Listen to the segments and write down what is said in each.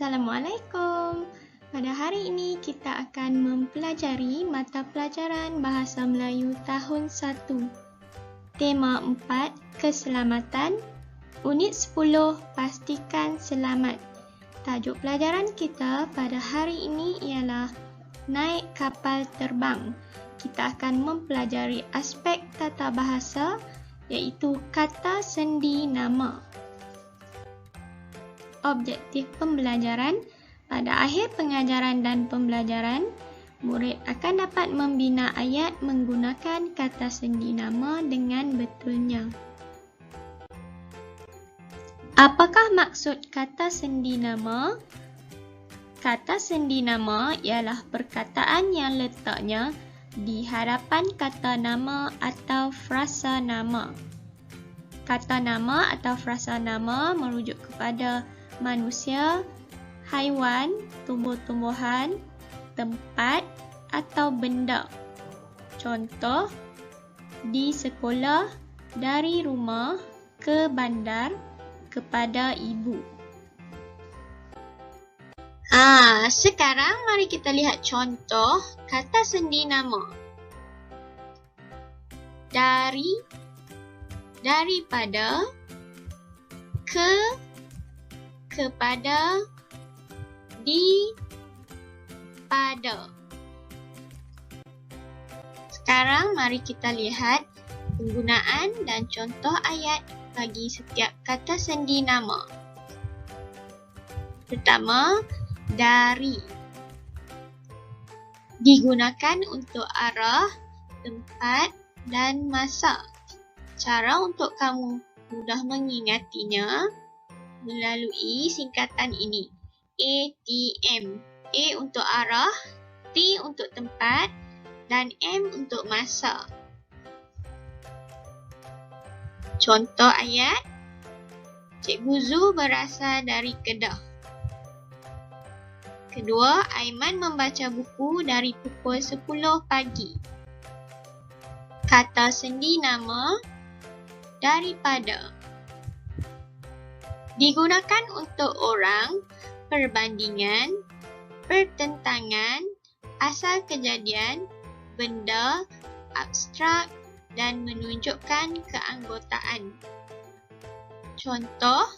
Assalamualaikum. Pada hari ini kita akan mempelajari mata pelajaran Bahasa Melayu tahun 1. Tema 4, Keselamatan. Unit 10, Pastikan Selamat. Tajuk pelajaran kita pada hari ini ialah Naik Kapal Terbang. Kita akan mempelajari aspek tata bahasa iaitu kata sendi nama. Objektif pembelajaran. Pada akhir pengajaran dan pembelajaran, murid akan dapat membina ayat menggunakan kata sendi nama dengan betulnya. Apakah maksud kata sendi nama? Kata sendi nama ialah perkataan yang letaknya di hadapan kata nama atau frasa nama. Kata nama atau frasa nama merujuk kepada manusia, haiwan, tumbuh-tumbuhan, tempat atau benda. Contoh, di sekolah, dari rumah, ke bandar, kepada ibu. Sekarang mari kita lihat contoh kata sendi nama. Daripada, kepada, pada. Sekarang mari kita lihat penggunaan dan contoh ayat bagi setiap kata sendi nama. Pertama, dari. Digunakan untuk arah, tempat dan masa. Cara untuk kamu mudah mengingatinya melalui singkatan ini. ATM. A untuk arah, T untuk tempat, dan M untuk masa. Contoh ayat. Cikgu Zu berasal dari Kedah. Kedua, Aiman membaca buku dari pukul 10 pagi. Kata sendi nama, daripada. Digunakan untuk orang, perbandingan, pertentangan, asal kejadian, benda, abstrak dan menunjukkan keanggotaan. Contoh,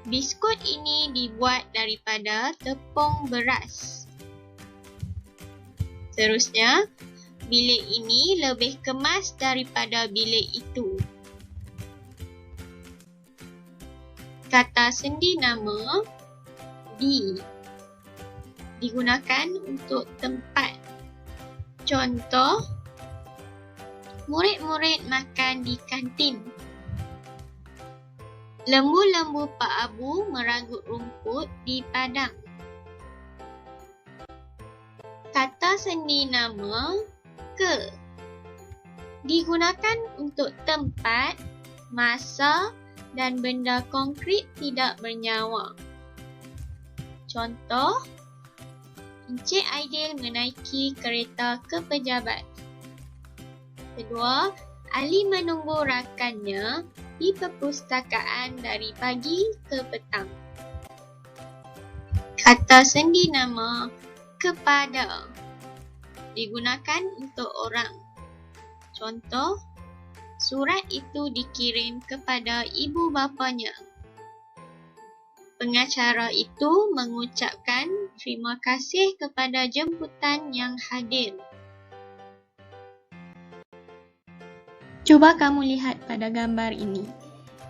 biskut ini dibuat daripada tepung beras. Seterusnya, bilik ini lebih kemas daripada bilik itu. Kata sendi nama, digunakan untuk tempat. Contoh, murid-murid makan di kantin. Lembu-lembu Pak Abu meragut rumput di padang. Kata sendi nama, ke. Digunakan untuk tempat, masa dan benda konkret tidak bernyawa. Contoh, Encik Aidil menaiki kereta ke pejabat. Kedua, Ali menunggu rakannya di perpustakaan dari pagi ke petang. Kata sendi nama, kepada. Digunakan untuk orang. Contoh, surat itu dikirim kepada ibu bapanya. Pengacara itu mengucapkan terima kasih kepada jemputan yang hadir. Cuba kamu lihat pada gambar ini.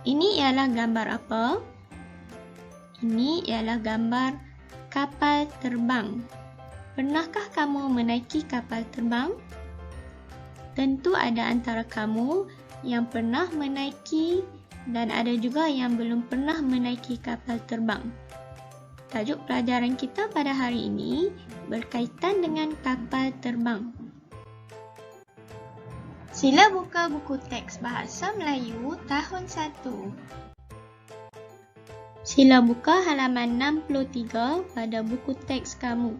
Ini ialah gambar apa? Ini ialah gambar kapal terbang. Pernahkah kamu menaiki kapal terbang? Tentu ada antara kamu yang pernah menaiki dan ada juga yang belum pernah menaiki kapal terbang. Tajuk pelajaran kita pada hari ini berkaitan dengan kapal terbang. Sila buka buku teks Bahasa Melayu tahun 1. Sila buka halaman 63 pada buku teks kamu.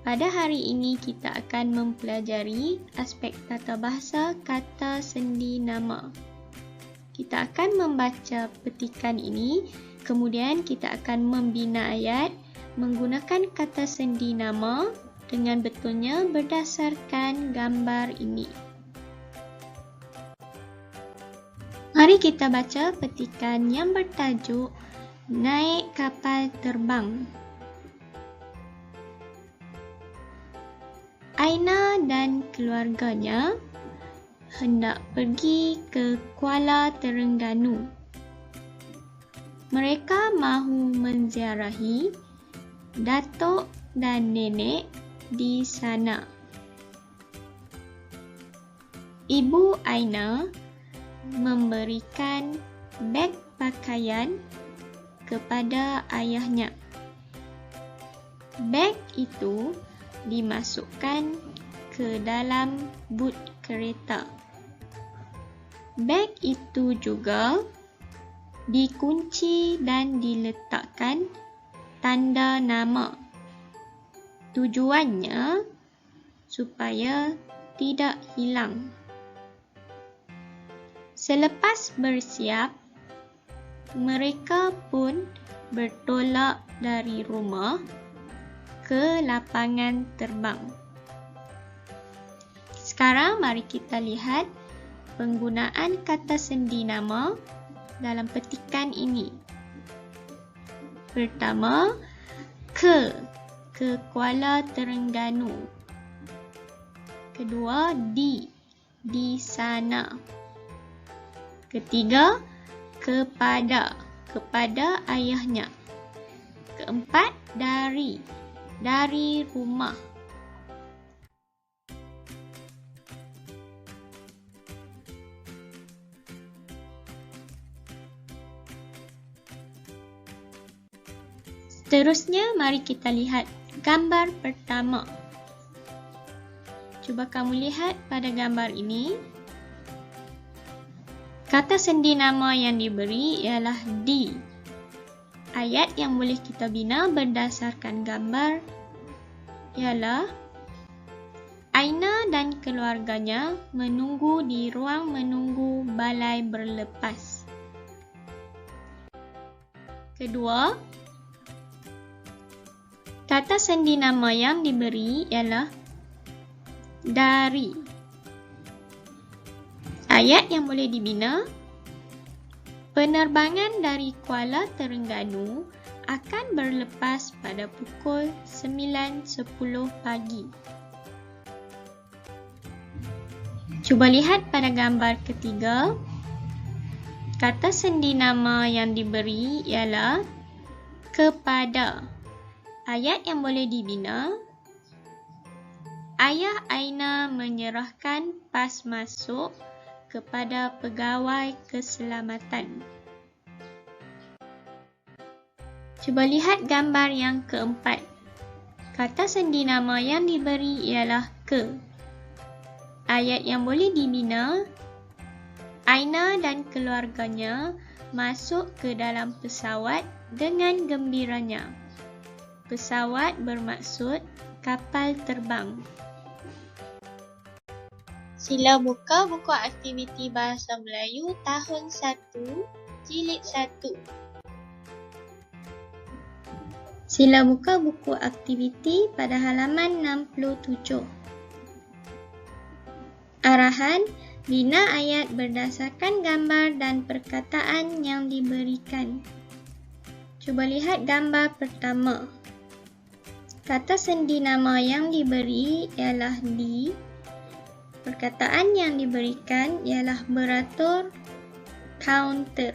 Pada hari ini kita akan mempelajari aspek tata bahasa kata sendi nama. kita akan membaca petikan ini, kemudian kita akan membina ayat menggunakan kata sendi nama dengan betulnya berdasarkan gambar ini. Mari kita baca petikan yang bertajuk Naik Kapal Terbang. Aina dan keluarganya hendak pergi ke Kuala Terengganu. Mereka mahu menziarahi datuk dan nenek di sana. Ibu Aina memberikan beg pakaian kepada ayahnya. Beg itu dimasukkan ke dalam but kereta. Beg itu juga dikunci dan diletakkan tanda nama. Tujuannya supaya tidak hilang. Selepas bersiap, mereka pun bertolak dari rumah ke lapangan terbang. Sekarang mari kita lihat penggunaan kata sendi nama dalam petikan ini. Pertama, ke Kuala Terengganu. Kedua, di sana. Ketiga, kepada ayahnya. Keempat, dari rumah. Seterusnya, mari kita lihat gambar pertama. Cuba kamu lihat pada gambar ini. Kata sendi nama yang diberi ialah di. Ayat yang boleh kita bina berdasarkan gambar ialah Aina dan keluarganya menunggu di ruang menunggu balai berlepas. Kedua, kata sendi nama yang diberi ialah dari. Ayat yang boleh dibina, penerbangan dari Kuala Terengganu akan berlepas pada pukul 9.10 pagi. Cuba lihat pada gambar ketiga. Kata sendi nama yang diberi ialah kepada. Ayat yang boleh dibina, ayah Aina menyerahkan pas masuk kepada pegawai keselamatan. Cuba lihat gambar yang keempat. Kata sendi nama yang diberi ialah ke. Ayat yang boleh dibina, Aina dan keluarganya masuk ke dalam pesawat dengan gembiranya. Pesawat bermaksud kapal terbang. Sila buka buku aktiviti Bahasa Melayu tahun 1, jilid 1. Sila buka buku aktiviti pada halaman 67. Arahan, bina ayat berdasarkan gambar dan perkataan yang diberikan. Cuba lihat gambar pertama. Kata sendi nama yang diberi ialah di. Perkataan yang diberikan ialah beratur, kaunter.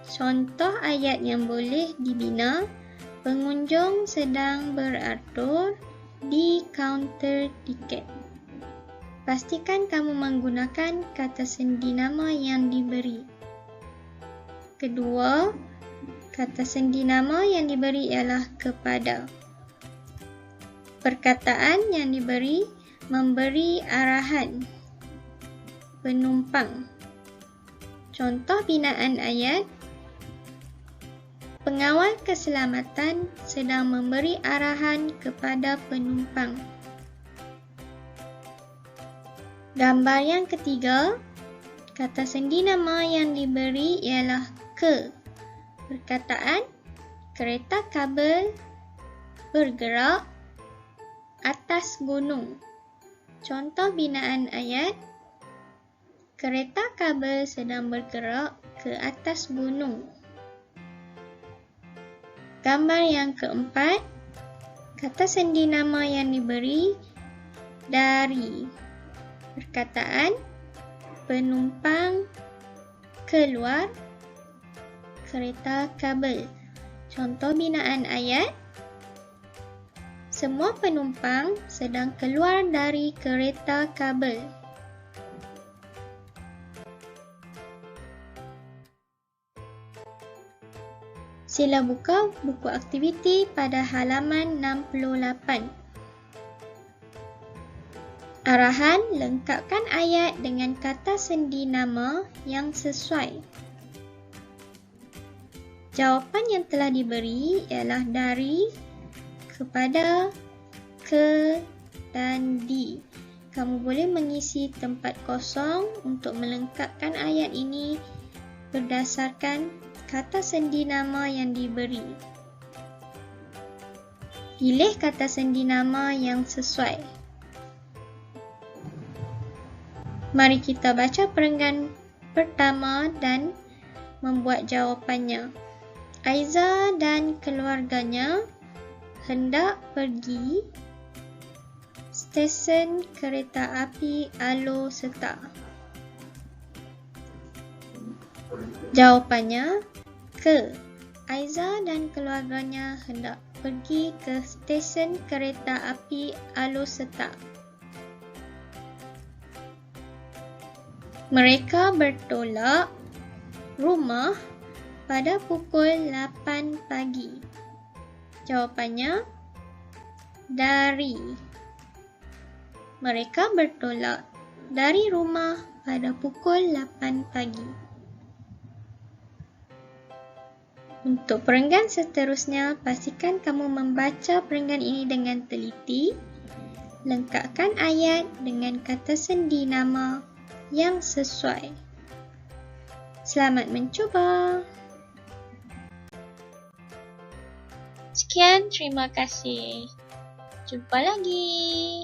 Contoh ayat yang boleh dibina, pengunjung sedang beratur di kaunter tiket. Pastikan kamu menggunakan kata sendi nama yang diberi. Kedua, kata sendi nama yang diberi ialah kepada. Perkataan yang diberi memberi arahan penumpang. Contoh binaan ayat, pengawal keselamatan sedang memberi arahan kepada penumpang. Gambar yang ketiga, Kata sendi nama yang diberi ialah ke. Perkataan kereta kabel bergerak atas gunung. Contoh binaan ayat, kereta kabel sedang bergerak ke atas gunung. Gambar yang keempat, kata sendi nama yang diberi dari. Perkataan penumpang keluar kereta kabel. Contoh binaan ayat, semua penumpang sedang keluar dari kereta kabel. Sila buka buku aktiviti pada halaman 68. Arahan, lengkapkan ayat dengan kata sendi nama yang sesuai. Jawapan yang telah diberi ialah dari, kepada, ke dan di. Kamu boleh mengisi tempat kosong untuk melengkapkan ayat ini berdasarkan kata sendi nama yang diberi. Pilih kata sendi nama yang sesuai. Mari kita baca perenggan pertama dan membuat jawapannya. Aiza dan keluarganya hendak pergi stesen kereta api Alor-Setar. Jawapannya, ke. Aiza dan keluarganya hendak pergi ke stesen kereta api Alor-Setar. Mereka bertolak rumah pada pukul 8 pagi. Jawapannya, dari. Mereka bertolak dari rumah pada pukul 8 pagi. Untuk perenggan seterusnya, pastikan kamu membaca perenggan ini dengan teliti. Lengkapkan ayat dengan kata sendi nama yang sesuai. Selamat mencuba. Sekian, terima kasih. Jumpa lagi.